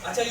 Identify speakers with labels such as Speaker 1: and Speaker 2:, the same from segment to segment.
Speaker 1: अच्छा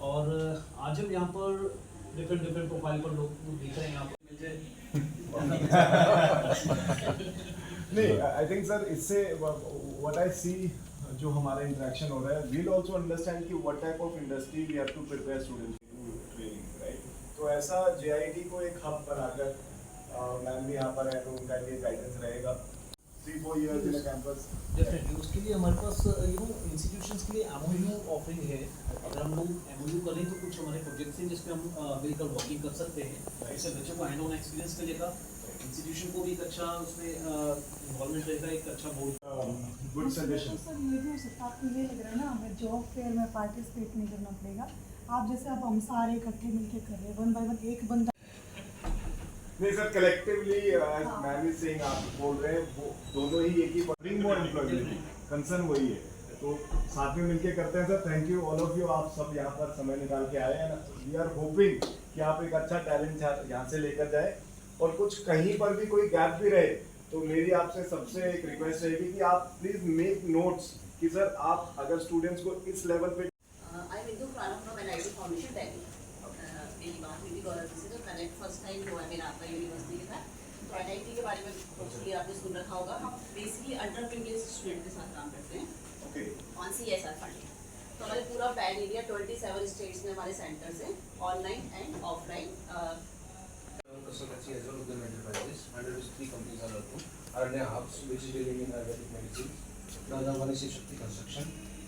Speaker 1: और आज हम यहाँ पर डिफरेंट प्रोफाइल पर लोग देख रहे हैं यहाँ पर
Speaker 2: नहीं, आई थिंक सर इससे व्हाट आई सी जो हमारा इंटरेक्शन हो रहा है, वील आल्सो अंडरस्टैंड कि what type of industry we have to prepare students training, right? तो ऐसा जेआईटी को एक हब बनाकर मैम भी यहाँ पर है तो उनका लिए गाइडेंस रहेगा 3-4 years in a campus.
Speaker 1: Definitely उसके लिए हमारे पास इंस्टीट्यूशंस के लिए एमओयू ऑफरिंग है। अगर हम लोग एमओयू करें तो कुछ हमारे प्रोजेक्ट्स हैं जिस पे हम मिलकर वर्किंग कर सकते हैं। इससे बच्चों को हैंड ऑन एक्सपीरियंस मिलेगा, इंस्टीट्यूशन को भी एक अच्छा उसमें इन्वॉल्वमेंट रहेगा, एक अच्छा बोर्ड
Speaker 2: गुड सजेशन।
Speaker 3: सर ये भी हो सकता है, आपको ये लग रहा है ना हमें जॉब फेयर में पार्टिसिपेट नहीं करना पड़ेगा, आप जैसे अब हम सारे इकट्ठे मिलके कर रहे हैं 1 by 1 एक बंदा
Speaker 2: नहीं sir, collectively ma'am is saying, आप बोल रहे हैं वो दोनों ही एक ही ब्रिंग मोर एम्प्लॉयबिलिटी, कंसर्न वही है, तो साथ में मिलके करते हैं sir. Thank you all of you, आप सब यहाँ पर समय निकाल के आए हैं। वी आर होपिंग कि आप एक अच्छा टैलेंट यहाँ से लेकर जाए, और कुछ कहीं पर भी कोई गैप भी रहे तो मेरी आपसे सबसे एक रिक्वेस्ट रहेगी कि आप प्लीज मेक नोट्स कि सर आप अगर स्टूडेंट्स को इस लेवल पे
Speaker 4: I will do from NIT foundation Delhi. मेरी बात हुई थी गौरव जी से, तो कनेक्ट फर्स्ट टाइम हुआ है मेरा आपका यूनिवर्सिटी के साथ, तो एनआईटी के बारे में क्लियर आपने सुन रखा होगा। हम बेसिकली अंडर प्रिविलेज्ड स्टूडेंट के साथ काम करते हैं ऑन सीएसआर फंडिंग। तो हमारे पूरा पैन इंडिया 27 स्टेट्स में हमारे सेंटर्स हैं, online and offline.
Speaker 5: Consultancy as well with them enterprises. Under which 3 companies are working. Aranya Hubs, which is dealing in Ayurvedic medicine. Another one is Shakti Construction,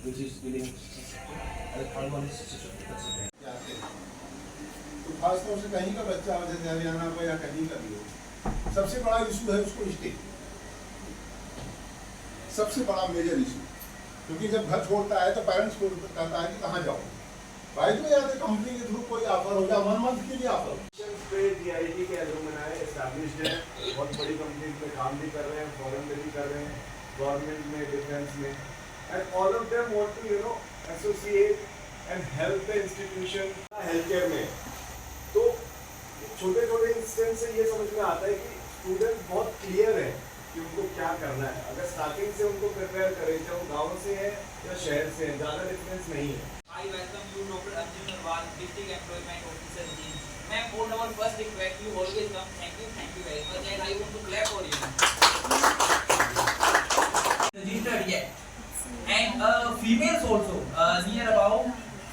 Speaker 5: which is dealing in sector. And the third one is Shakti Consultant.
Speaker 6: तो खासतौर से कहीं का बच्चा जैसे हरियाणा का या कहीं का भी हो, सबसे बड़ा इशू है उसको स्टे, सबसे बड़ा मेजर इशू। क्योंकि जब घर छोड़ता है तो पेरेंट्स को कहता है कि कहाँ जाओ, भाई तो यार कंपनी के थ्रू कोई ऑफर हो जाए, 1 month के लिए ऑफर
Speaker 2: पे जीआईटी के एलुमनाई एस्टैब्लिश्ड है, बहुत बड़ी कंपनी में काम भी कर रहे हैं, फॉरेन में भी कर रहे हैं, गवर्नमेंट में, डिफेंस में, and all of them want to associate and help the institution health care में। तो छोटे छोटे इंस्टेंस से ये समझ में आता है कि स्टूडेंट बहुत क्लियर है कि उनको क्या करना है। अगर स्टार्टिंग से उनको प्रिपेयर करें, चाहे वो गाँव से है या शहर से है, ज़्यादा डिफरेंस नहीं है।
Speaker 7: I welcome you, Dr. Arjun Narwal, District Employment Officer G. Ma'am, for our first request, you always come. Thank you very much, and I want to clap for you. Registered yet, and females also, near about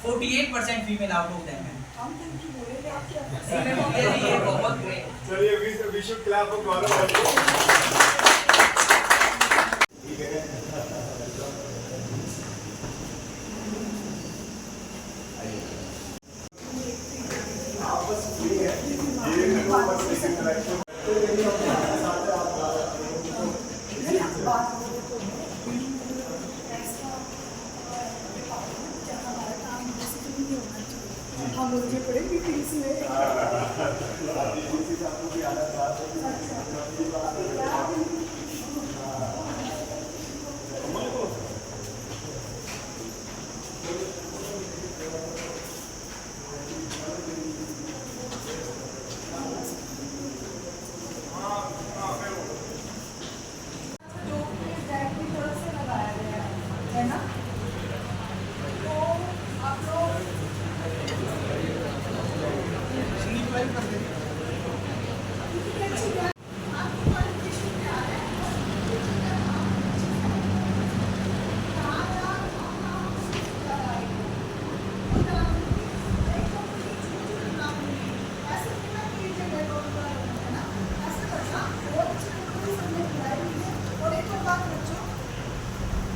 Speaker 7: 48% female out of them.
Speaker 3: हम thank you बोले थे आप क्या
Speaker 7: ये बहुत great.
Speaker 2: चलिए we should clap for Gaurav. ठीक है। आप बस फ्री है, ये देखो बस एक इंटरेक्शन। तो यदि हम साथ में आप
Speaker 3: बात हो तो ऐसा ज़्यादा हमारा काम जैसे नहीं होना चाहिए। हम लोग जो पढ़े भी फीस में
Speaker 2: आपको भी आना था।
Speaker 3: है ना, तो आप लोग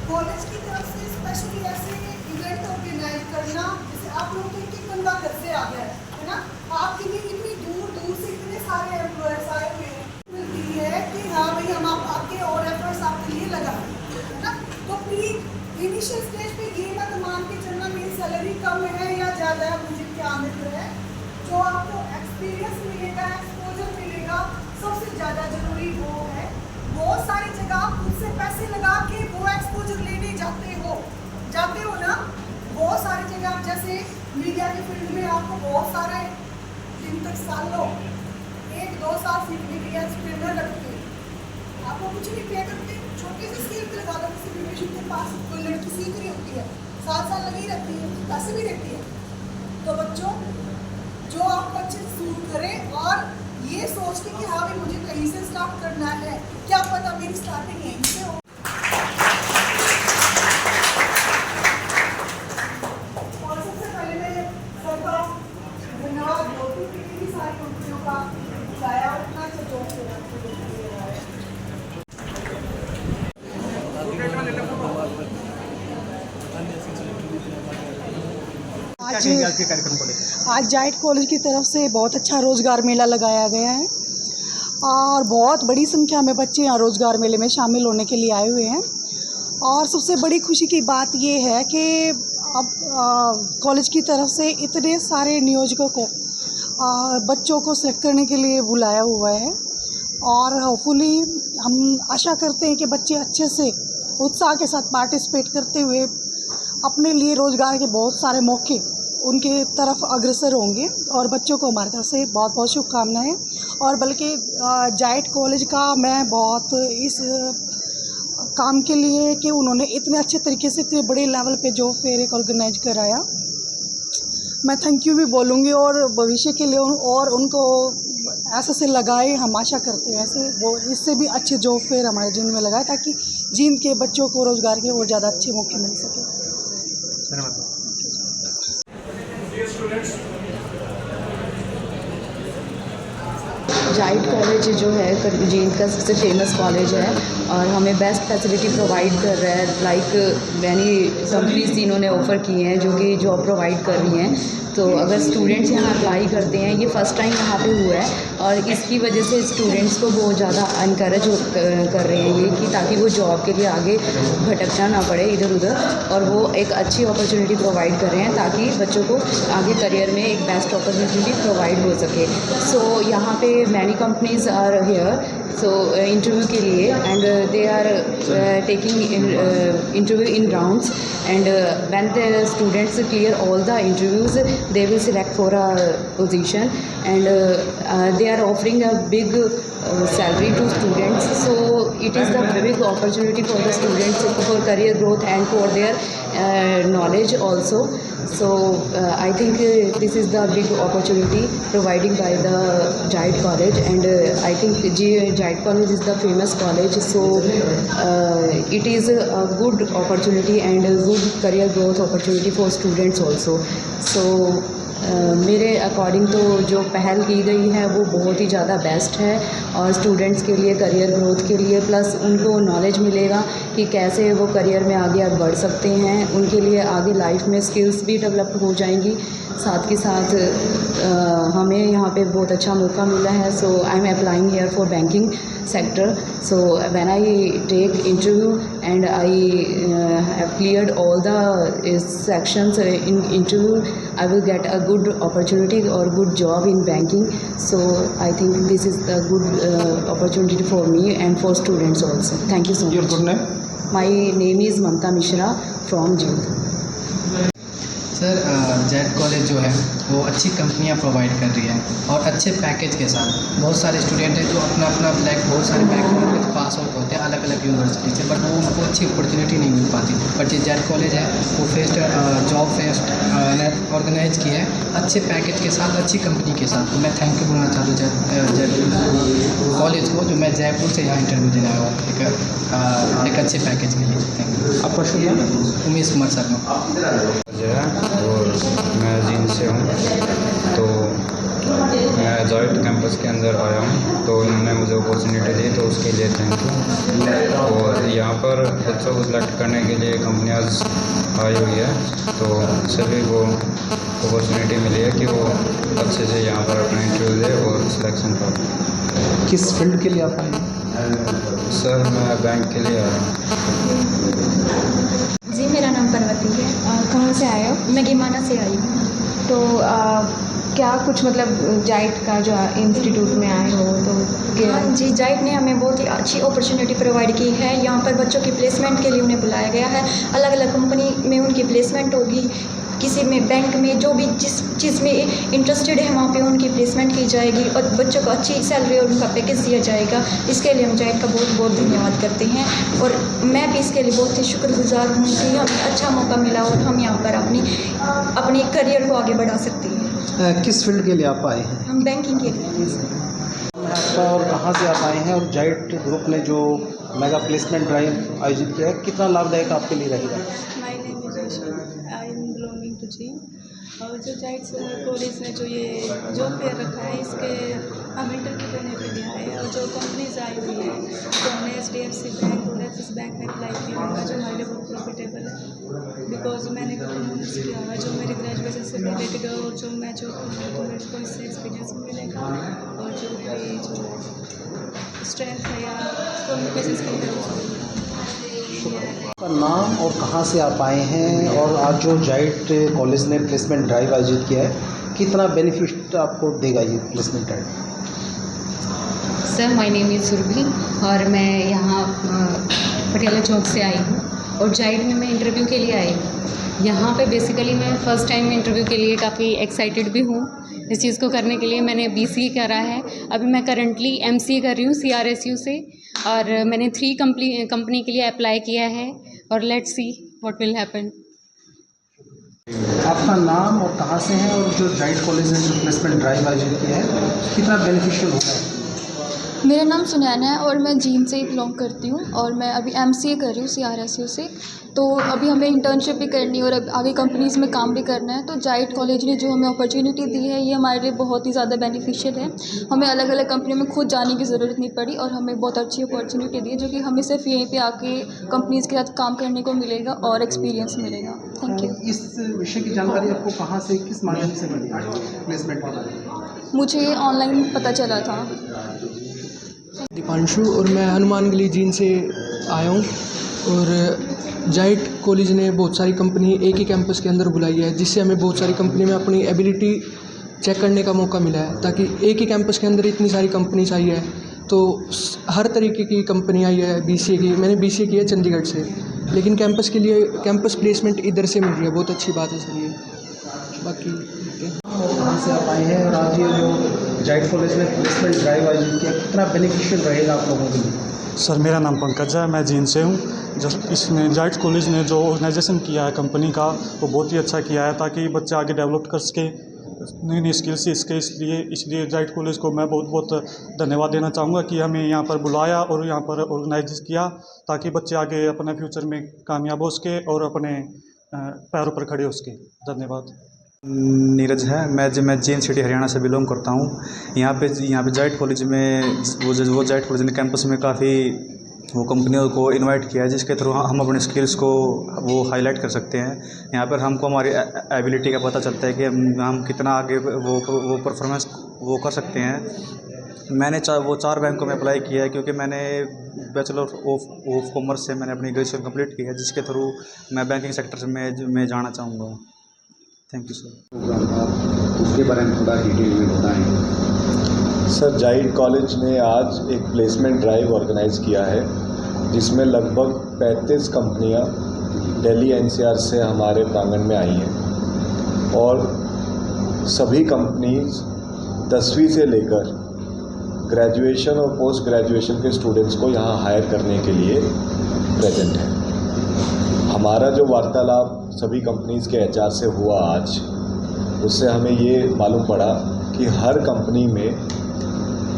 Speaker 3: कॉलेज की तरफ से स्पेशली ऐसे इवेंट ऑर्गेनाइज करना, जैसे आप लोग तो एक बंदा घर से आ गया है ना, आपके लिए इतनी दूर दूर से इतने सारे एम्प्लॉयर्स आए हुए हैं, मिलती है कि हाँ भाई हम आप आके और एफर्ट्स आपके लिए लगा है ना। तो प्लीज इनिशियल स्टेज पे ये मत मान के चलना मेरी सैलरी कम है या ज़्यादा है, मुझे क्या मिल रहा है। जो आपको एक्सपीरियंस मिलेगा, एक्सपोजर मिलेगा, सबसे ज़्यादा जरूरी वो है। बहुत सारी जगह आप खुद से पैसे लगा के वो एक्सपोजर लेने जाते हो ना। बहुत सारी जगह आप जैसे मीडिया के फील्ड में आपको बहुत सारे दिन तक सालों 1-2 साल सीखने के लिए एक्सप्लेनर लगते हैं, आपको कुछ नहीं पे करते, छोटे से स्किल पे लगा दो। किसी ब्यूटिशियन के पास कोई लड़की सीख रही होती है, 7 साल लगी रहती है, पैसे भी देती है। तो बच्चों जो आपको अच्छे से सूट करें और ये सोच के कि हाँ भाई मुझे कहीं से स्टार्ट करना है, क्या पता मेरी स्टार्टिंग यहीं से हो। और सबसे पहले मैं सबका धन्यवाद बोलती हूँ कि इतनी सारी कंपनियों का बुलाया, उतना अच्छा जॉब दे रहा है। आज जाइट कॉलेज की तरफ से बहुत अच्छा रोज़गार मेला लगाया गया है और बहुत बड़ी संख्या में बच्चे यहाँ रोज़गार मेले में शामिल होने के लिए आए हुए हैं। और सबसे बड़ी खुशी की बात ये है कि अब कॉलेज की तरफ से इतने सारे नियोजकों को बच्चों को सेलेक्ट करने के लिए बुलाया हुआ है और होपफुली हम आशा करते हैं कि बच्चे अच्छे से उत्साह के साथ पार्टिसिपेट करते हुए अपने लिए रोज़गार के बहुत सारे मौके उनके तरफ अग्रसर होंगे। और बच्चों को हमारी तरफ से बहुत बहुत शुभकामनाएं। और बल्कि जाइट कॉलेज का मैं बहुत इस काम के लिए कि उन्होंने इतने अच्छे तरीके से इतने बड़े लेवल पे जॉब फेयर एक ऑर्गेनाइज कराया, मैं थैंक यू भी बोलूँगी और भविष्य के लिए और उनको ऐसे से लगाए। हम आशा करते हैं ऐसे वो इससे भी अच्छे जॉब फेयर हमारे जींद में लगाए ताकि जींद के बच्चों को रोज़गार के और ज़्यादा अच्छे मौके मिल सके।
Speaker 8: जाइट कॉलेज जो है जींद का सबसे फेमस कॉलेज है और हमें बेस्ट फैसिलिटी प्रोवाइड कर रहा है। लाइक मैनी कंपनीज इन्होंने ऑफ़र किए हैं जो कि जॉब प्रोवाइड कर रही हैं। तो अगर स्टूडेंट्स यहाँ अप्लाई करते हैं, ये फ़र्स्ट टाइम यहाँ पे हुआ है और इसकी वजह से स्टूडेंट्स को बहुत ज़्यादा इनकरेज कर रहे हैं ये कि ताकि वो जॉब के लिए आगे भटकना ना पड़े इधर उधर, और वो एक अच्छी अपॉर्चुनिटी प्रोवाइड कर रहे हैं ताकि बच्चों को आगे करियर में एक बेस्ट अपॉर्चुनिटी प्रोवाइड हो सके। सो यहाँ पे many companies are here so interview के लिए and they are taking interview in rounds, and when the students clear all the interviews, they will select for a position, and they are offering a big salary to students. So it is the big opportunity for the students for career growth and for their knowledge also. So I think this is the big opportunity provided by the Jait College, and I think Jait College is the famous college. So it is a good opportunity and a good career growth opportunity for students also. So मेरे according तो जो पहल की गई है वो बहुत ही ज़्यादा बेस्ट है, और स्टूडेंट्स के लिए करियर ग्रोथ के लिए, प्लस उनको नॉलेज मिलेगा कि कैसे वो करियर में आगे बढ़ सकते हैं, उनके लिए आगे लाइफ में स्किल्स भी डेवलप हो जाएंगी। साथ के साथ हमें यहाँ पे बहुत अच्छा मौका मिला है। So I am applying here for banking sector. So when I take interview and I have cleared all the sections in interview, I will get a good opportunity or good job in banking. So I think this is the good opportunity for me and for students also. Thank you so much.
Speaker 9: Your good name?
Speaker 8: My name is Mamta Mishra from Jind.
Speaker 9: Sir JAIT college जो है वो अच्छी कंपनियां provide कर रही है और अच्छे पैकेज के साथ। बहुत सारे स्टूडेंट हैं जो अपना अपना बहुत सारे बैकग्राउंड पास आउट होते हैं अलग अलग यूनिवर्सिटी से, बट वो उनको अच्छी अपॉर्चुनिटी नहीं मिल पाती। बट ये जैट कॉलेज है वो फेस्ट जॉब फेस्ट ऑर्गेनाइज किया है अच्छे पैकेज के साथ, अच्छी कंपनी के साथ। तो मैं थैंक यू बोलना चाहता हूँ जैट कॉलेज को, जो मैं जयपुर से यहाँ इंटरव्यू देने आया हूँ एक अच्छे पैकेज के लिए। Thank you. आपका शुक्रिया। उमेश कुमार शर्मा
Speaker 10: जो है, और मैं जींद से हूँ। तो मैं जॉइट कैंपस के अंदर आया हूँ, तो इन्होंने मुझे अपॉर्चुनिटी दी, तो उसके लिए थैंक यू। और यहाँ पर बच्चों को सिलेक्ट करने के लिए कंपनियाँ आई हुई है, तो सभी को अपॉर्चुनिटी मिली है कि वो अच्छे से यहाँ पर अपना इंटरव्यू दे और सिलेक्शन पाए।
Speaker 9: किस फील्ड के लिए आप आए हैं?
Speaker 10: सर मैं बैंक के लिए आया हूँ।
Speaker 11: जी मेरा नाम पार्वती है।
Speaker 8: कहाँ से आए हो?
Speaker 11: मैं गिमाना से आई हूँ।
Speaker 8: तो क्या कुछ मतलब जाइट का जो इंस्टीट्यूट में आए हो तो
Speaker 11: हाँ जी, जाइट ने हमें बहुत ही अच्छी अपॉर्चुनिटी प्रोवाइड की है। यहाँ पर बच्चों की प्लेसमेंट के लिए उन्हें बुलाया गया है। अलग अलग कंपनी में उनकी प्लेसमेंट होगी, किसी में बैंक में, जो भी जिस चीज़ में इंटरेस्टेड है वहाँ पे उनकी प्लेसमेंट की जाएगी और बच्चों को अच्छी सैलरी और उनका पैकेज दिया जाएगा। इसके लिए हम जाइट का बहुत बहुत धन्यवाद करते हैं, और मैं भी इसके लिए बहुत ही शुक्रगुजार हूँ कि हमें अच्छा मौका मिला और हम यहाँ पर अपनी करियर को आगे बढ़ा सकते हैं।
Speaker 9: किस फील्ड के लिए आप आए हैं?
Speaker 11: हम बैंकिंग के लिए।
Speaker 9: आपका और कहाँ से आप आए हैं, और जाइट ग्रुप ने जो मेगा प्लेसमेंट ड्राइव आयोजित किया है कितना लाभदायक आपके लिए रहेगा?
Speaker 12: My name is I am belonging to जी। और जो जाइट कॉलेज ने जो ये जॉब फेयर रखा है, इसके हम इंटरव्यू देने के लिए आए, और जो कंपनीज आई हुई है तो हमने HDFC बैंक और एक्सिस बैंक में अप्लाई किया हुआ, जो हमारे लिए बहुत प्रॉफिटेबल है। बिकॉज मैंने परफॉर्मेंस किया हुआ जो मेरे ग्रेजुएशन से रिलेटेड है, और जो मैं जो तो मेरे को इससे एक्सपीरियंस मिलेगा, और जो भी जो स्ट्रेंथ है या कम्युनिकेशन स्किल है उसको।
Speaker 9: आपका नाम और कहाँ से आप आए हैं, और आज जो जाइट कॉलेज ने प्लेसमेंट ड्राइव आयोजित किया है कितना बेनिफिट आपको देगा ये placement drive?
Speaker 8: Sir my name is Surabhi, और मैं यहाँ पटियाला चौक से आई हूँ, और जाइट में मैं इंटरव्यू के लिए आई हूँ। यहाँ पे बेसिकली मैं फ़र्स्ट टाइम इंटरव्यू के लिए काफ़ी एक्साइटेड भी हूँ इस चीज़ को करने के लिए। मैंने BCA करा है, अभी मैं करंटली MCA कर रही हूँ CRSU से, और मैंने 3 कंपनी के लिए अप्लाई किया है, और let's see what will happen.
Speaker 9: आपका नाम और कहाँ से हैं, और जो जाइट कॉलेज ने जो प्लेसमेंट ड्राइव आयोजित किया है कितना बेनिफिशियल होगा?
Speaker 11: मेरा नाम सुनैना है और मैं जींद से ही बिलोंग करती हूँ, और मैं अभी MCA कर रही हूँ CRSU से। तो अभी हमें इंटर्नशिप भी करनी है और अब आगे कंपनीज़ में काम भी करना है। तो जाइट कॉलेज ने जो हमें अपॉर्चुनिटी दी है ये हमारे लिए बहुत ही ज़्यादा बेनिफिशियल है। हमें अलग अलग कंपनी में खुद जाने की ज़रूरत नहीं पड़ी, और हमें बहुत अच्छी अपॉर्चुनिटी दी है जो कि हमें सिर्फ यहीं पे आके कंपनीज़ के साथ काम करने को मिलेगा और एक्सपीरियंस मिलेगा। Thank you.
Speaker 9: इस विषय की जानकारी आपको कहाँ से, किस माध्यम से मिली प्लेसमेंट के बारे में?
Speaker 11: मुझे ऑनलाइन पता चला था।
Speaker 13: दीपांशु, और मैं हनुमानगली जींद से आया हूँ, और जाइट कॉलेज ने बहुत सारी कंपनी एक ही कैंपस के अंदर बुलाई है, जिससे हमें बहुत सारी कंपनी में अपनी एबिलिटी चेक करने का मौका मिला है। ताकि एक ही कैंपस के अंदर इतनी सारी कंपनीज आई है तो हर तरीके की कंपनी आई है BCA की। मैंने BCA किया चंडीगढ़ से, लेकिन कैंपस के लिए कैंपस प्लेसमेंट इधर से मिल रही है। बहुत अच्छी बात है सर ये। बाकी
Speaker 9: कहाँ से आप आए हैं और आज ये जो जाइट कॉलेज में प्लेसमेंट ड्राइव आयोजित किया, कितना बेनिफिशियल रहेगा आप लोगों के लिए?
Speaker 14: सर मेरा नाम पंकज है, मैं जींद से हूँ। जब इसने जाइट कॉलेज ने जो ऑर्गेनाइजेशन किया है कंपनी का, वो बहुत ही अच्छा किया है ताकि बच्चे आगे डेवलप कर सके नई नई स्किल्स इसके। इसलिए जाइट कॉलेज को मैं बहुत बहुत धन्यवाद देना चाहूँगा कि हमें यहाँ पर बुलाया और यहाँ पर ऑर्गेनाइज किया ताकि बच्चे आगे अपने फ्यूचर में कामयाब हो सके और अपने पैरों पर खड़े हो सके। धन्यवाद।
Speaker 10: नीरज है, मैं जींद सिटी हरियाणा से बिलोंग करता हूँ। यहाँ पे जाइट कॉलेज में वो जाइट कॉलेज ने कैंपस में काफ़ी वो कंपनियों को इनवाइट किया है जिसके थ्रू हम अपने स्किल्स को वो हाईलाइट कर सकते हैं। यहाँ पर हमको हमारी एबिलिटी का पता चलता है कि हम कितना आगे वो परफॉर्मेंस वो कर सकते हैं। मैंने 4 बैंकों में अप्लाई किया है क्योंकि मैंने बैचलर ऑफ कॉमर्स से मैंने अपनी ग्रेजुएशन कंप्लीट की है, जिसके थ्रू मैं बैंकिंग सेक्टर में जाना चाहूँगा। Thank you sir.
Speaker 15: उसके बारे में थोड़ा डिटेल में बताएं।
Speaker 2: सर जाइट कॉलेज ने आज एक प्लेसमेंट ड्राइव ऑर्गेनाइज़ किया है जिसमें लगभग 35 कंपनियां दिल्ली NCR से हमारे प्रांगण में आई हैं और सभी कंपनीज 10वीं से लेकर ग्रेजुएशन और पोस्ट ग्रेजुएशन के स्टूडेंट्स को यहाँ हायर करने के लिए प्रेजेंट है। हमारा जो वार्तालाप सभी कंपनीज़ के HR से हुआ आज, उससे हमें ये मालूम पड़ा कि हर कंपनी में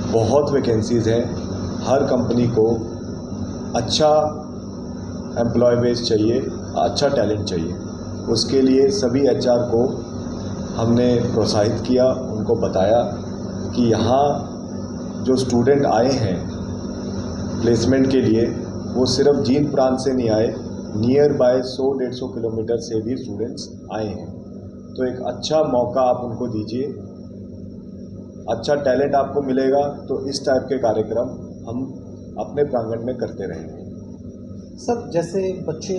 Speaker 2: बहुत वैकेंसीज़ हैं। हर कंपनी को अच्छा एम्प्लॉय बेस चाहिए, अच्छा टैलेंट चाहिए। उसके लिए सभी HR को हमने प्रोत्साहित किया, उनको बताया कि यहाँ जो स्टूडेंट आए हैं प्लेसमेंट के लिए वो सिर्फ जींद प्रांत से नहीं आए, नियर बाय 100-150 किलोमीटर से भी स्टूडेंट्स आए हैं। तो एक अच्छा मौका आप उनको दीजिए, अच्छा टैलेंट आपको मिलेगा। तो इस टाइप के कार्यक्रम हम अपने प्रांगण में करते रहेंगे।
Speaker 9: सर जैसे बच्चे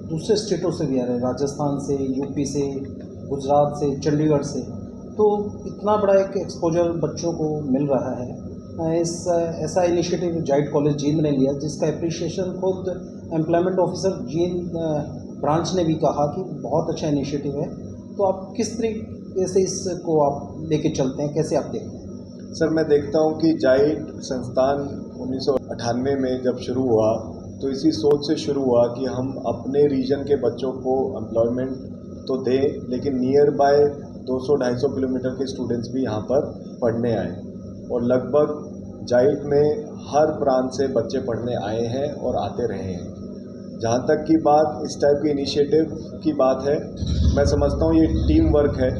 Speaker 9: दूसरे स्टेटों से भी आ रहे हैं, राजस्थान से, यूपी से, गुजरात से, चंडीगढ़ से, तो इतना बड़ा एक एक्सपोजर बच्चों को मिल रहा है। ऐसा इनिशिएटिव जाइट कॉलेज जींद ने लिया जिसका अप्रिशिएशन खुद एम्प्लॉयमेंट ऑफिसर जींद ब्रांच ने भी कहा कि बहुत अच्छा इनिशिएटिव है। तो आप किस तरीके से इसको आप लेके चलते हैं, कैसे आप देखते हैं?
Speaker 2: सर मैं देखता हूँ कि जाइट संस्थान 1998 में जब शुरू हुआ तो इसी सोच से शुरू हुआ कि हम अपने रीजन के बच्चों को एम्प्लॉयमेंट तो दें, लेकिन नियर बाय 200-250 किलोमीटर के स्टूडेंट्स भी यहाँ पर पढ़ने आए और लगभग जाइट में हर प्रांत से बच्चे पढ़ने आए हैं और आते रहे हैं। जहाँ तक की बात इस टाइप के इनिशिएटिव की बात है, मैं समझता हूँ ये टीम वर्क है।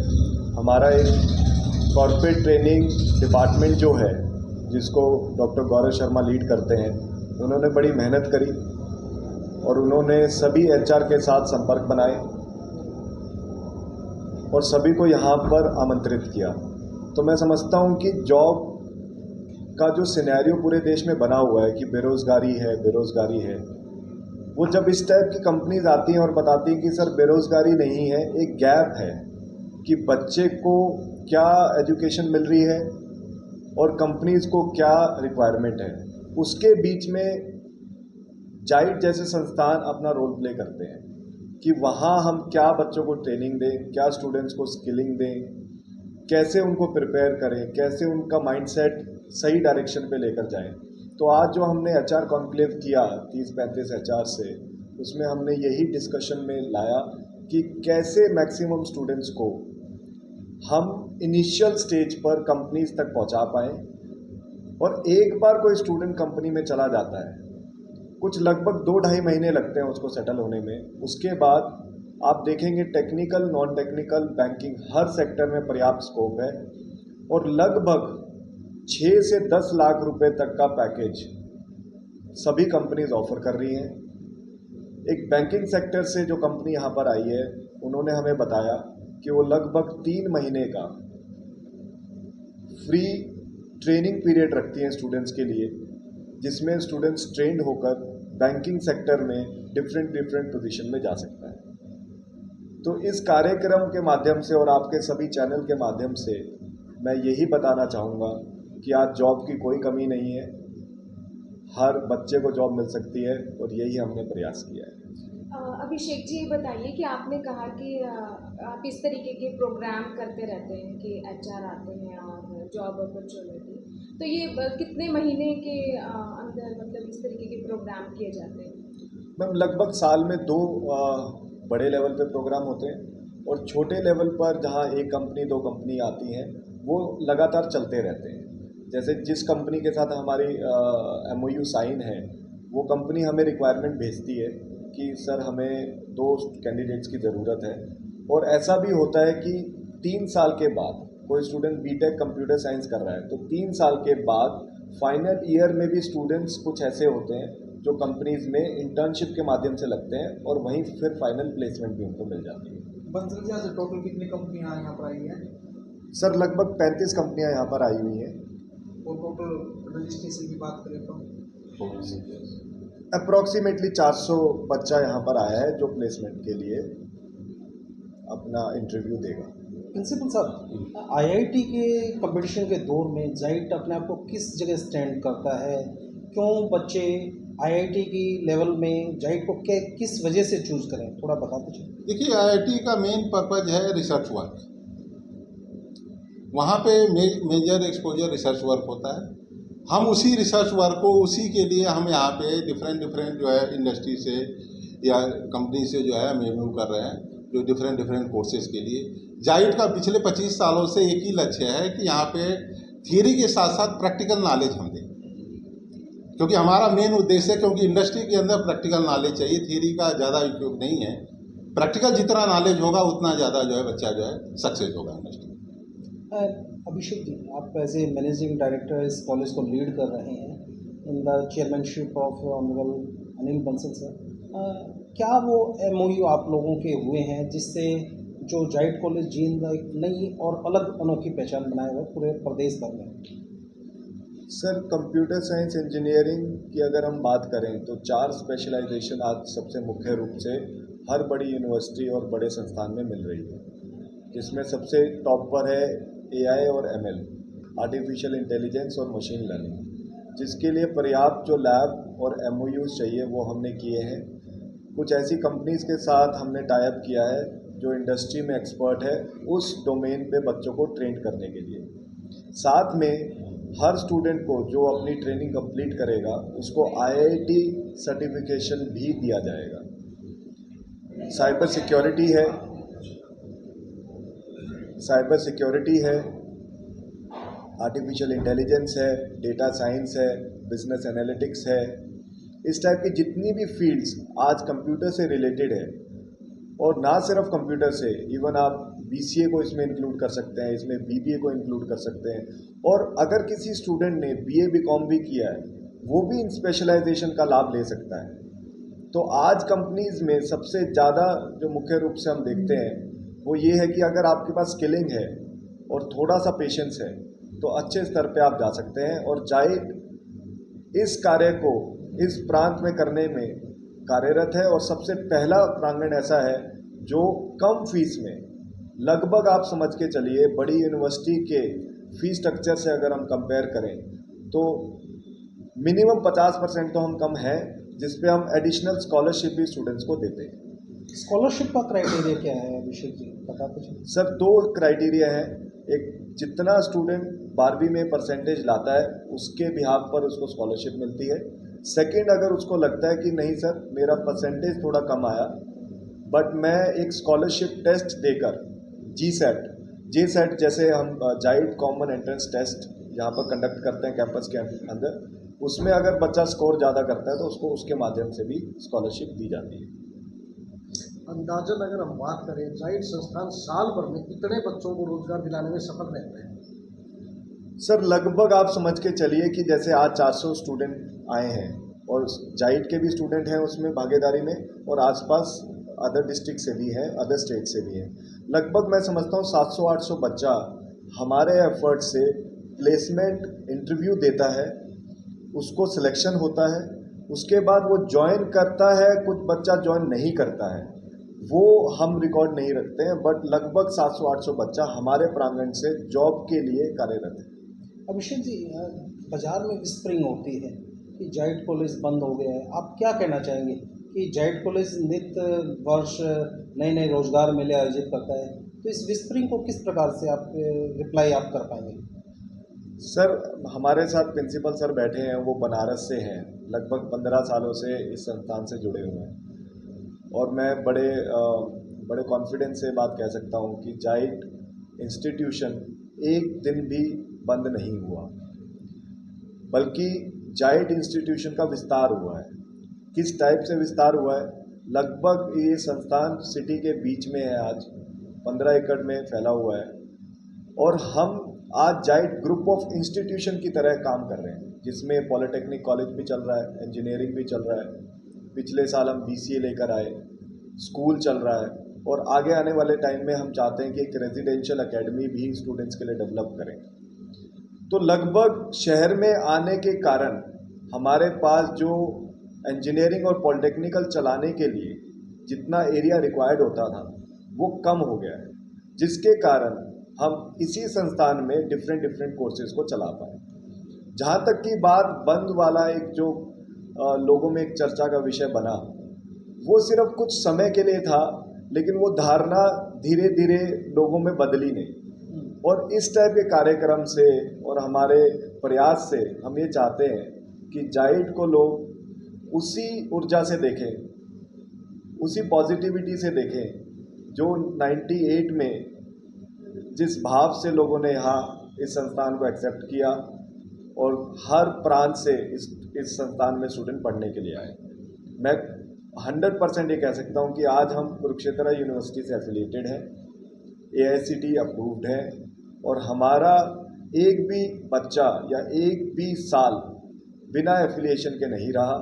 Speaker 2: हमारा एक कॉर्पोरेट ट्रेनिंग डिपार्टमेंट जो है जिसको डॉक्टर गौरव शर्मा लीड करते हैं, उन्होंने बड़ी मेहनत करी और उन्होंने सभी HR के साथ संपर्क बनाए और सभी को यहाँ पर आमंत्रित किया। तो मैं समझता हूँ कि जॉब का जो सिनेरियो पूरे देश में बना हुआ है कि बेरोज़गारी है, वो जब इस टाइप की कंपनीज आती हैं और बताती हैं कि सर बेरोज़गारी नहीं है, एक गैप है कि बच्चे को क्या एजुकेशन मिल रही है और कंपनीज को क्या रिक्वायरमेंट है, उसके बीच में जाइट जैसे संस्थान अपना रोल प्ले करते हैं कि वहाँ हम क्या बच्चों को ट्रेनिंग दें, क्या स्टूडेंट्स को स्किलिंग दें, कैसे उनको प्रिपेयर करें, कैसे उनका माइंडसेट सही डायरेक्शन पे लेकर जाएं। तो आज जो हमने HR कॉन्क्लेव किया 30-35 HR से, उसमें हमने यही डिस्कशन में लाया कि कैसे मैक्सिमम स्टूडेंट्स को हम इनिशियल स्टेज पर कंपनीज तक पहुंचा पाएँ। और एक बार कोई स्टूडेंट कंपनी में चला जाता है, कुछ लगभग 2-2.5 महीने लगते हैं उसको सेटल होने में। उसके बाद आप देखेंगे टेक्निकल, नॉन टेक्निकल, बैंकिंग हर सेक्टर में पर्याप्त स्कोप है और लगभग 6 से 10 लाख रुपए तक का पैकेज सभी कंपनीज ऑफर कर रही हैं। एक बैंकिंग सेक्टर से जो कंपनी यहाँ पर आई है, उन्होंने हमें बताया कि वो लगभग 3 महीने का फ्री ट्रेनिंग पीरियड रखती हैं स्टूडेंट्स के लिए, जिसमें स्टूडेंट्स ट्रेंड होकर बैंकिंग सेक्टर में डिफरेंट पोजीशन में जा सकता है। तो इस कार्यक्रम के माध्यम से और आपके सभी चैनल के माध्यम से मैं यही बताना चाहूँगा कि आज जॉब की कोई कमी नहीं है, हर बच्चे को जॉब मिल सकती है और यही हमने प्रयास किया है।
Speaker 16: अभिषेक जी बताइए कि आपने कहा कि आप इस तरीके के प्रोग्राम करते रहते हैं कि एचआर आते हैं और जॉब अपॉर्चुनिटी, तो ये कितने महीने के अंदर मतलब इस तरीके के प्रोग्राम किए जाते हैं?
Speaker 2: मैम लगभग साल में 2 बड़े लेवल पे प्रोग्राम होते हैं और छोटे लेवल पर जहाँ 1 कंपनी 2 कंपनी आती हैं वो लगातार चलते रहते हैं। जैसे जिस कंपनी के साथ हमारी MOU साइन है वो कंपनी हमें रिक्वायरमेंट भेजती है कि सर हमें 2 कैंडिडेट्स की ज़रूरत है, और ऐसा भी होता है कि 3 साल के बाद कोई स्टूडेंट बीटेक कंप्यूटर साइंस कर रहा है तो 3 साल के बाद फाइनल ईयर में भी स्टूडेंट्स कुछ ऐसे होते हैं जो कंपनीज में इंटर्नशिप के माध्यम से लगते हैं और वहीं फिर फाइनल प्लेसमेंट भी उनको मिल जाती है।
Speaker 17: बंसल जी आज टोटल कितनी कंपनियां यहाँ पर आई हैं?
Speaker 2: सर लगभग 35 कंपनियां यहाँ पर आई हुई हैं।
Speaker 17: और टोटल रजिस्ट्रेशन की बात करें तो
Speaker 2: अप्रॉक्सीमेटली 400 बच्चा यहाँ पर आया है जो प्लेसमेंट के लिए अपना इंटरव्यू देगा।
Speaker 18: प्रिंसिपल साहब, IIT के कंपटीशन के दौर में जाइट अपने आप को किस जगह स्टैंड करता है? क्यों बच्चे IIT की लेवल में जाइट को किस वजह से चूज करें, थोड़ा बता दीजिए।
Speaker 6: देखिए, IIT का मेन पर्पज है रिसर्च वर्क। वहाँ पे मेजर एक्सपोजर रिसर्च वर्क होता है। हम उसी रिसर्च वर्क को उसी के लिए हम यहाँ पे डिफरेंट जो है इंडस्ट्री से या कंपनी से जो है MOU कर रहे हैं, जो डिफरेंट कोर्सेज के लिए। जाइट का पिछले 25 सालों से एक ही लक्ष्य है कि यहाँ पे थियरी के साथ साथ प्रैक्टिकल नॉलेज हम दें, क्योंकि हमारा मेन उद्देश्य है, क्योंकि इंडस्ट्री के अंदर प्रैक्टिकल नॉलेज चाहिए, थियरी का ज़्यादा उपयोग नहीं है। प्रैक्टिकल जितना नॉलेज होगा उतना ज़्यादा जो है बच्चा जो है सक्सेस होगा इंडस्ट्री।
Speaker 18: अभिषेक जी, आप एज ए मैनेजिंग डायरेक्टर इस कॉलेज को लीड कर रहे हैं in the chairmanship of honourable Anil Bansal sir, क्या वो MOU आप लोगों के हुए हैं जिससे जो जाइट कॉलेज जींद एक नई और अलग अनोखी पहचान बनाए हुए पूरे प्रदेश भर में?
Speaker 2: सर कंप्यूटर साइंस इंजीनियरिंग की अगर हम बात करें तो 4 स्पेशलाइजेशन आज सबसे मुख्य रूप से हर बड़ी यूनिवर्सिटी और बड़े संस्थान में मिल रही है, जिसमें सबसे टॉप पर है AI और ML, आर्टिफिशियल इंटेलिजेंस और मशीन लर्निंग, जिसके लिए पर्याप्त जो लैब और MOUs चाहिए वो हमने किए हैं। कुछ ऐसी कंपनीज के साथ हमने टाई अप किया है जो इंडस्ट्री में एक्सपर्ट है उस डोमेन पे बच्चों को ट्रेन करने के लिए। साथ में हर स्टूडेंट को जो अपनी ट्रेनिंग कंप्लीट करेगा उसको IIT सर्टिफिकेशन भी दिया जाएगा। साइबर सिक्योरिटी है, आर्टिफिशियल इंटेलिजेंस है, डेटा साइंस है, बिजनेस एनालिटिक्स है, इस टाइप की जितनी भी फील्ड्स आज कंप्यूटर से रिलेटेड है, और ना सिर्फ कंप्यूटर से, इवन आप BCA को इसमें इंक्लूड कर सकते हैं, इसमें BBA को इंक्लूड कर सकते हैं, और अगर किसी स्टूडेंट ने BA BCom भी किया है वो भी इन स्पेशलाइजेशन का लाभ ले सकता है। तो आज कंपनीज में सबसे ज़्यादा जो मुख्य रूप से हम देखते हैं वो ये है कि अगर आपके पास स्किलिंग है और थोड़ा सा पेशेंस है तो अच्छे स्तर पे आप जा सकते हैं। और जाइट इस कार्य को इस प्रांत में करने में कार्यरत है, और सबसे पहला प्रांगण ऐसा है जो कम फीस में, लगभग आप समझ के चलिए बड़ी यूनिवर्सिटी के फीस स्ट्रक्चर से अगर हम कंपेयर करें तो मिनिमम 50% तो हम कम हैं, जिस पे हम एडिशनल स्कॉलरशिप भी स्टूडेंट्स को देते हैं।
Speaker 18: स्कॉलरशिप का क्राइटेरिया क्या है अभिषेक जी, बता दीजिए।
Speaker 2: सर 2 क्राइटेरिया है, एक जितना स्टूडेंट 12वीं में परसेंटेज लाता है उसके बिहाफ पर उसको स्कॉलरशिप मिलती है। सेकंड, अगर उसको लगता है कि नहीं सर मेरा परसेंटेज थोड़ा कम आया बट मैं एक स्कॉलरशिप टेस्ट देकर JSET जैसे हम जाइट कॉमन एंट्रेंस टेस्ट यहाँ पर कंडक्ट करते हैं कैंपस के अंदर, उसमें अगर बच्चा स्कोर ज़्यादा करता है तो उसको उसके माध्यम से भी स्कॉलरशिप दी जाती है।
Speaker 17: अंदाजन अगर हम बात करें, जाइट संस्थान साल भर में कितने बच्चों को रोजगार दिलाने में सफल रहते हैं?
Speaker 2: सर लगभग आप समझ के चलिए कि जैसे आज 400 स्टूडेंट आए हैं और जाइट के भी स्टूडेंट हैं उसमें भागीदारी में, और आसपास अदर डिस्ट्रिक्ट से भी हैं, अदर स्टेट से भी हैं। लगभग मैं समझता हूँ 700-800 बच्चा हमारे एफर्ट से प्लेसमेंट इंटरव्यू देता है, उसको सिलेक्शन होता है, उसके बाद वो ज्वाइन करता है, कुछ बच्चा ज्वाइन नहीं करता है, वो हम रिकॉर्ड नहीं रखते हैं, बट लगभग 700-800 बच्चा हमारे प्रांगण से जॉब के लिए कार्यरत है।
Speaker 18: अभिषेक जी, बाज़ार में विस्परिंग होती है कि जाइट कॉलेज बंद हो गया है, आप क्या कहना चाहेंगे कि जाइट कॉलेज नित्य वर्ष नए नए रोजगार मेले आयोजित करता है, तो इस विस्परिंग को किस प्रकार से आप रिप्लाई आप कर पाएंगे?
Speaker 2: सर, हमारे साथ प्रिंसिपल सर बैठे हैं, वो बनारस से हैं, लगभग 15 सालों से इस संस्थान से जुड़े हुए हैं और मैं बड़े कॉन्फिडेंस से बात कह सकता हूँ कि जाइट इंस्टीट्यूशन एक दिन भी बंद नहीं हुआ, बल्कि जाइट इंस्टीट्यूशन का विस्तार हुआ है। किस टाइप से विस्तार हुआ है? लगभग ये संस्थान सिटी के बीच में है, आज 15 एकड़ में फैला हुआ है और हम आज जाइट ग्रुप ऑफ इंस्टीट्यूशन की तरह काम कर रहे हैं, जिसमें पॉलिटेक्निक कॉलेज भी चल रहा है, इंजीनियरिंग भी चल रहा है, पिछले साल हम BCA लेकर आए, स्कूल चल रहा है और आगे आने वाले टाइम में हम चाहते हैं कि एक रेजिडेंशियल एकेडमी भी स्टूडेंट्स के लिए डेवलप करें। तो लगभग शहर में आने के कारण हमारे पास जो इंजीनियरिंग और पॉलिटेक्निकल चलाने के लिए जितना एरिया रिक्वायर्ड होता था वो कम हो गया है, जिसके कारण हम इसी संस्थान में डिफरेंट कोर्सेज को चला पाए। जहाँ तक की बात बंद वाला एक जो लोगों में एक चर्चा का विषय बना, वो सिर्फ कुछ समय के लिए था, लेकिन वो धारणा धीरे धीरे लोगों में बदली नहीं। और इस टाइप के कार्यक्रम से और हमारे प्रयास से हम ये चाहते हैं कि जाइट को लोग उसी ऊर्जा से देखें, उसी पॉजिटिविटी से देखें जो 98 में जिस भाव से लोगों ने यहाँ इस संस्थान को एक्सेप्ट किया और हर प्रांत से इस संस्थान में स्टूडेंट पढ़ने के लिए आए। मैं 100% ये कह सकता हूँ कि आज हम कुरुक्षेत्र यूनिवर्सिटी से एफिलिएटेड हैं, AICTE अप्रूव्ड है और हमारा एक भी बच्चा या एक भी साल बिना एफिलिएशन के नहीं रहा।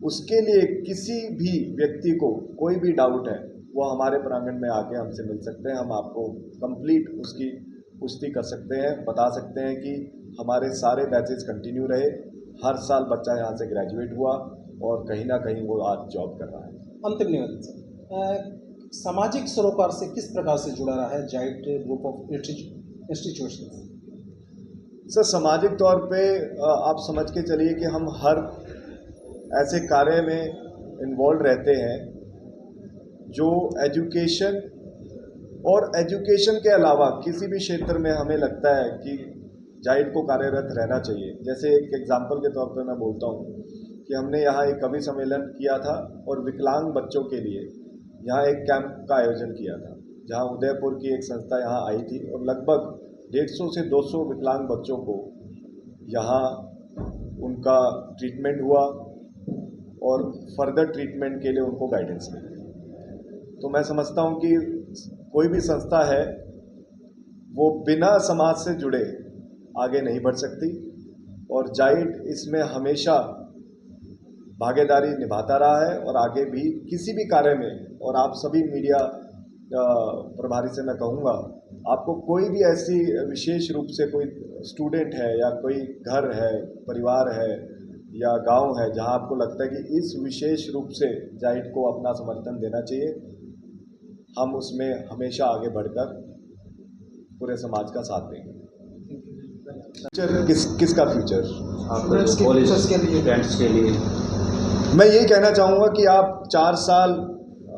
Speaker 2: उसके लिए किसी भी व्यक्ति को कोई भी डाउट है वो हमारे प्रांगण में आके हमसे मिल सकते हैं, हम आपको कंप्लीट उसकी पुष्टि कर सकते हैं, बता सकते हैं कि हमारे सारे बैचेस कंटिन्यू रहे, हर साल बच्चा यहाँ से ग्रेजुएट हुआ और कहीं ना कहीं वो आज जॉब कर रहा है।
Speaker 18: अंतिम निवेदन सर, सामाजिक सरोकार से किस प्रकार से जुड़ा रहा है जाइट ग्रुप ऑफ इंस्टीट्यूशन?
Speaker 2: सर, सामाजिक तौर पे आप समझ के चलिए कि हम हर ऐसे कार्य में इन्वॉल्व रहते हैं जो एजुकेशन और एजुकेशन के अलावा किसी भी क्षेत्र में हमें लगता है कि जाइट को कार्यरत रहना चाहिए। जैसे एक एग्जांपल के तौर पे मैं बोलता हूँ कि हमने यहाँ एक कवि सम्मेलन किया था और विकलांग बच्चों के लिए यहाँ एक कैंप का आयोजन किया था, जहाँ उदयपुर की एक संस्था यहाँ आई थी और लगभग 150 से 200 विकलांग बच्चों को यहाँ उनका ट्रीटमेंट हुआ और फर्दर ट्रीटमेंट के लिए उनको गाइडेंस मिली। तो मैं समझता हूँ कि कोई भी संस्था है वो बिना समाज से जुड़े आगे नहीं बढ़ सकती और जाइट इसमें हमेशा भागीदारी निभाता रहा है और आगे भी किसी भी कार्य में। और आप सभी मीडिया प्रभारी से मैं कहूँगा, आपको कोई भी ऐसी विशेष रूप से कोई स्टूडेंट है या कोई घर है, परिवार है या गांव है जहां आपको लगता है कि इस विशेष रूप से जाइट को अपना समर्थन देना चाहिए, हम उसमें हमेशा आगे बढ़कर पूरे समाज का साथ देंगे। फ्यूचर किसका फ्यूचर?
Speaker 15: कॉलेज के लिए, स्टूडेंट्स के लिए
Speaker 2: मैं यही कहना चाहूँगा कि आप 4 साल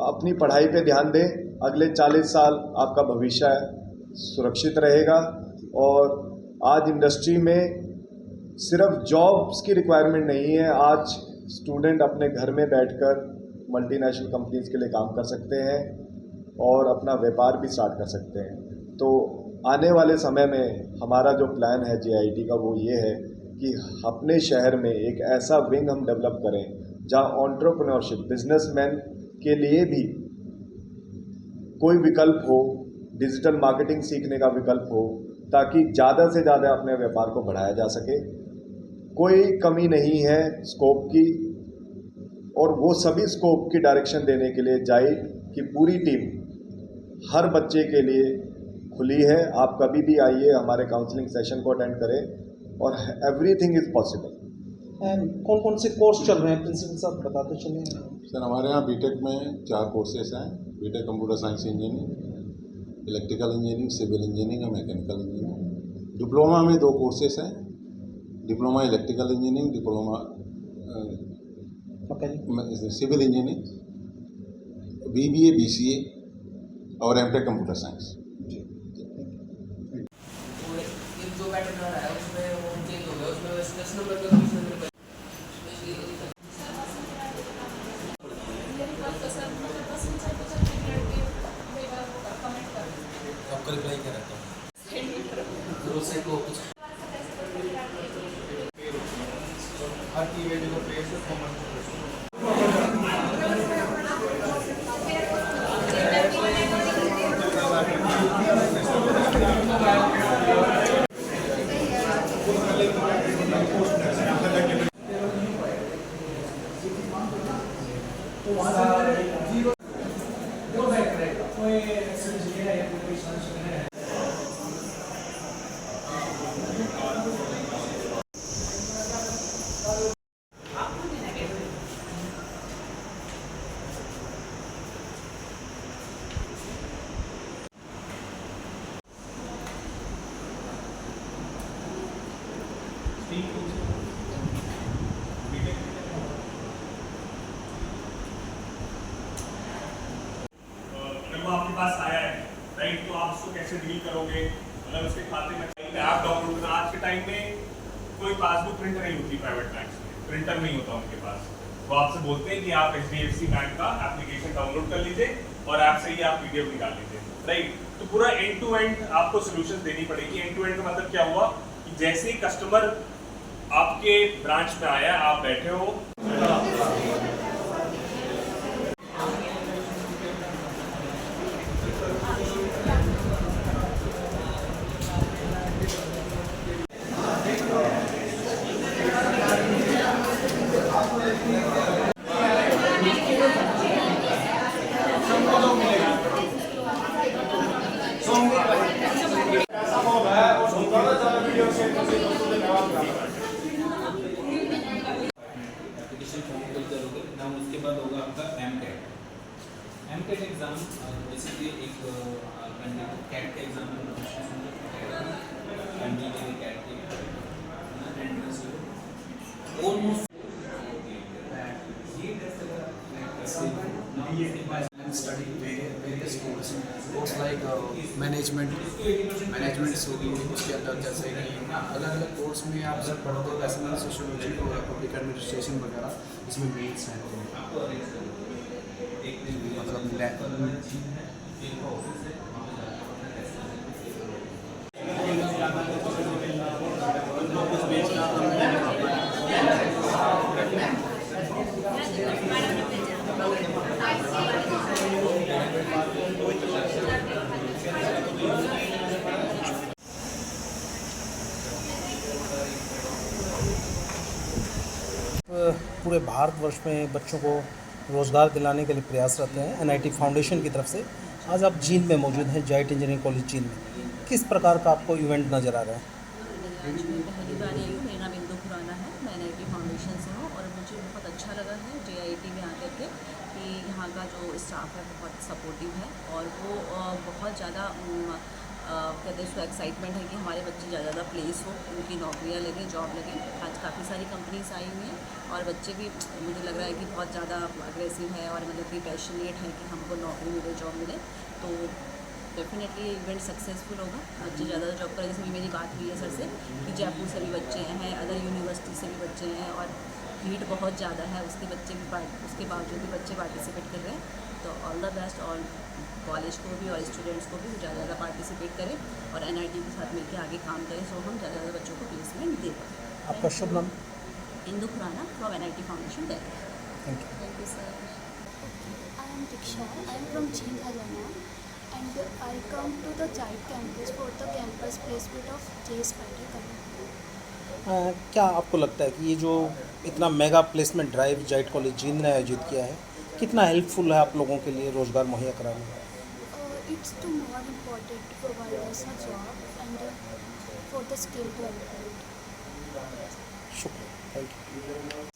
Speaker 2: अपनी पढ़ाई पे ध्यान दें, अगले 40 साल आपका भविष्य सुरक्षित रहेगा। और आज इंडस्ट्री में सिर्फ जॉब्स की रिक्वायरमेंट नहीं है, आज स्टूडेंट अपने घर में बैठकर मल्टीनेशनल कंपनीज के लिए काम कर सकते हैं और अपना व्यापार भी स्टार्ट कर सकते हैं। तो आने वाले समय में हमारा जो प्लान है JIT का वो ये है कि अपने शहर में एक ऐसा विंग हम डेवलप करें जहां एंटरप्रेन्योरशिप, बिजनेसमैन के लिए भी कोई विकल्प हो, डिजिटल मार्केटिंग सीखने का विकल्प हो, ताकि ज़्यादा से ज़्यादा अपने व्यापार को बढ़ाया जा सके। कोई कमी नहीं है स्कोप की और वो सभी स्कोप की डायरेक्शन देने के लिए जाइट की पूरी टीम हर बच्चे के लिए खुली है। आप कभी भी आइए, हमारे काउंसलिंग सेशन को अटेंड करें और एवरीथिंग इज़ पॉसिबल।
Speaker 18: कौन कौन से कोर्स चल रहे हैं प्रिंसिपल साहब, बताते चलें।
Speaker 6: सर, हमारे यहाँ बीटेक में 4 कोर्सेस हैं। BTech computer science engineering, electrical engineering, civil engineering और मैकेनिकल इंजीनियरिंग। डिप्लोमा में 2 कोर्सेस हैं, diploma electrical engineering, diploma civil engineering, BBA BCA और M.Tech कंप्यूटर साइंस।
Speaker 7: जो पैटर्न आ रहा है उसमें वो चेंज हो गया, उसमें 10 नंबर का 20 नंबर का आपका रिप्लाई क्या रहता है से को कुछ हर की वैल्यू को प्लेस कॉमन
Speaker 2: वो आपके पास आया है राइट, तो आप उसको कैसे डील करोगे, मतलब उसके खाते में ऐप डाउनलोड करना। आज के टाइम में कोई पासबुक प्रिंटर नहीं होती प्राइवेट बैंक्स में, प्रिंटर नहीं होता उनके पास, वो आपसे बोलते हैं कि आप HDFC बैंक का एप्लीकेशन डाउनलोड कर लीजिए और ऐप से ही आप PDF निकाल लीजिए राइट। तो पूरा एंड टू एंड आपको सोल्यूशन देनी पड़ेगी। एंड टू एंड का मतलब क्या हुआ कि जैसे ही कस्टमर आपके ब्रांच में आया, आप बैठे हो,
Speaker 1: उसके बाद होगा आपका M.Tech एग्जाम, बेसिकली एक कैट का exam
Speaker 9: study various course like management होगी, उसके अंदर जैसे कि अलग अलग कोर्स में आप सब पढ़ते हो, वैसे मैंने सोशियोलॉजी को या पब्लिक एडमिनिस्ट्रेशन वगैरह इसमें मेन्स हैं, मतलब
Speaker 18: पूरे भारतवर्ष में बच्चों को रोज़गार दिलाने के लिए प्रयासरत हैं NIT फाउंडेशन की तरफ से। आज आप जींद में मौजूद हैं, जाइट इंजीनियरिंग कॉलेज जींद में। किस प्रकार का आपको इवेंट नज़र आ रहा है?
Speaker 4: आज मैं पहली बार आई हूँ, मेरा नाम इंदु खुराना है, मैं NIT फाउंडेशन से हूँ और मुझे बहुत अच्छा लगा है JIT में आकर के कि यहाँ का जो स्टाफ है बहुत सपोर्टिव है और वो बहुत ज़्यादा कहते हैं उसको एक्साइटमेंट है कि हमारे बच्चे ज़्यादा प्लेस हो, उनकी नौकरियाँ लगे, जॉब लगे। आज काफ़ी सारी कंपनीज आई हुई हैं और बच्चे भी मुझे लग रहा है कि बहुत ज़्यादा अग्रेसिव है और मतलब कि पैशनेट है कि हमको नौकरी मिले, जॉब मिले। तो डेफिनेटली ये इवेंट सक्सेसफुल होगा, बच्चे ज़्यादा जॉब करें। जैसे मेरी बात हुई है सर से कि जयपुर से भी बच्चे हैं, अदर यूनिवर्सिटी से भी बच्चे हैं और भीड़ बहुत ज़्यादा है, उसके बावजूद भी बच्चे पार्टिसिपेट कर रहे हैं। तो ऑल द बेस्ट और कॉलेज को भी और स्टूडेंट्स को भी ज़्यादा पार्टिसिपेट करें और NIT के साथ मिलकर आगे काम करें, सो हम ज़्यादा बच्चों को प्लेसमेंट दे पाएँ।
Speaker 18: आपका शुभ नाम?
Speaker 4: Indu Khurana from NIT foundation Delhi.
Speaker 18: Thank
Speaker 4: you sir.
Speaker 19: I am Diksha. I am from Jind, Haryana, and I come to the JIT campus for the campus placement of JS Patel College.
Speaker 18: क्या आपको लगता है कि ये जो इतना मेगा प्लेसमेंट ड्राइव जाइट college Jind ने आयोजित किया है, कितना हेल्पफुल है आप लोगों के लिए रोज़गार मुहैया कराने में?
Speaker 19: It's too more important to provide us a job and for the skill development.
Speaker 18: शुक्रिया, थैंक यू।